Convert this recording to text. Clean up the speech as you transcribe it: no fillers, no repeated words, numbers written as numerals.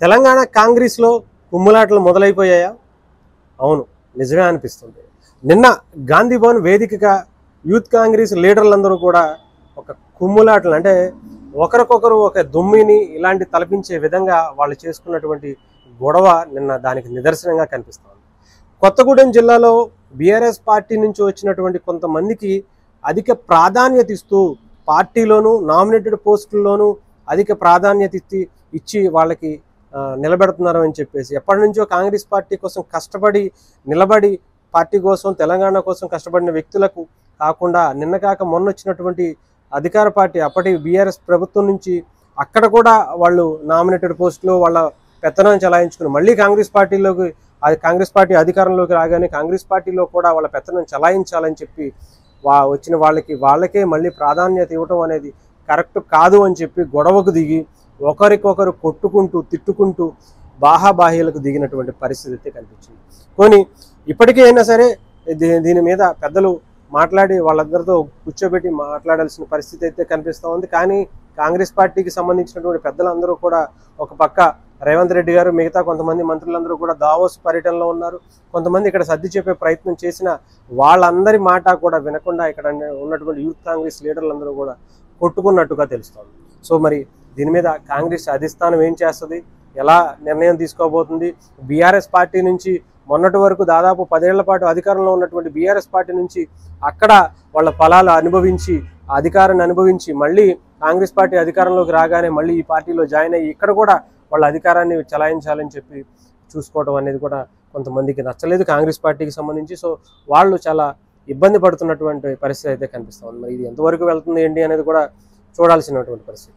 తెలంగాణ కాంగ్రెస్లో కుమ్ములాటలు మొదలైపోయాయా? అవును, నిజమే అనిపిస్తుంది. నిన్న గాంధీ భవన్ వేదికగా యూత్ కాంగ్రెస్ లీడర్లందరూ కూడా ఒక కుమ్ములాటలు అంటే ఒకరికొకరు ఒక దుమ్మిని ఇలాంటి తలపించే విధంగా వాళ్ళు చేసుకున్నటువంటి గొడవ నిన్న దానికి నిదర్శనంగా కనిపిస్తుంది. కొత్తగూడెం జిల్లాలో బీఆర్ఎస్ పార్టీ నుంచి వచ్చినటువంటి కొంతమందికి అధిక ప్రాధాన్యత ఇస్తూ పార్టీలోనూ నామినేటెడ్ పోస్టుల్లోనూ అధిక ప్రాధాన్యత ఇచ్చి వాళ్ళకి నిలబెడుతున్నారు అని చెప్పేసి ఎప్పటి నుంచో కాంగ్రెస్ పార్టీ కోసం కష్టపడి నిలబడి పార్టీ కోసం తెలంగాణ కోసం కష్టపడిన వ్యక్తులకు కాకుండా నిన్న కాక మొన్న వచ్చినటువంటి అధికార పార్టీ అప్పటి బీఆర్ఎస్ ప్రభుత్వం నుంచి అక్కడ కూడా వాళ్ళు నామినేటెడ్ పోస్టులు వాళ్ళ పెత్తనం చలాయించుకుని మళ్ళీ కాంగ్రెస్ పార్టీలోకి కాంగ్రెస్ పార్టీ అధికారంలోకి రాగానే కాంగ్రెస్ పార్టీలో కూడా వాళ్ళ పెత్తనం చలాయించాలని చెప్పి వచ్చిన వాళ్ళకే మళ్ళీ ప్రాధాన్యత ఇవ్వటం అనేది కరెక్ట్ కాదు అని చెప్పి గొడవకు దిగి ఒకరికొకరు కొట్టుకుంటూ తిట్టుకుంటూ బాహాబాహ్యాలకు దిగినటువంటి పరిస్థితి అయితే కనిపించింది. కానీ ఇప్పటికీ అయినా సరే దీని మీద పెద్దలు మాట్లాడి వాళ్ళందరితో కూర్చోబెట్టి మాట్లాడాల్సిన పరిస్థితి అయితే కనిపిస్తూ ఉంది. కానీ కాంగ్రెస్ పార్టీకి సంబంధించినటువంటి పెద్దలందరూ కూడా ఒక పక్క రేవంత్ రెడ్డి గారు మిగతా కొంతమంది మంత్రులందరూ కూడా దావోస్ పర్యటనలో ఉన్నారు. కొంతమంది ఇక్కడ సర్ది చెప్పే ప్రయత్నం చేసిన వాళ్ళందరి మాట కూడా వినకుండా ఇక్కడ ఉన్నటువంటి యూత్ కాంగ్రెస్ లీడర్లందరూ కూడా కొట్టుకున్నట్టుగా తెలుస్తోంది. సో మరి దీని మీద కాంగ్రెస్ అధిష్టానం ఏం చేస్తుంది, ఎలా నిర్ణయం తీసుకోబోతుంది? బీఆర్ఎస్ పార్టీ నుంచి మొన్నటి వరకు దాదాపు 10 ఏళ్ల పాటు అధికారంలో ఉన్నటువంటి బీఆర్ఎస్ పార్టీ నుంచి అక్కడ వాళ్ళ ఫలాలు అనుభవించి అధికారాన్ని అనుభవించి మళ్ళీ కాంగ్రెస్ పార్టీ అధికారంలోకి రాగానే మళ్ళీ ఈ పార్టీలో జాయిన్ అయ్యి ఇక్కడ కూడా వాళ్ళ అధికారాన్ని చలాయించాలని చెప్పి చూసుకోవడం అనేది కూడా కొంతమందికి నచ్చలేదు కాంగ్రెస్ పార్టీకి సంబంధించి. సో వాళ్ళు చాలా ఇబ్బంది పడుతున్నటువంటి పరిస్థితి అయితే కనిపిస్తుంది. మరి ఇది ఎంతవరకు వెళ్తుంది ఏంటి అనేది కూడా చూడాల్సినటువంటి పరిస్థితి.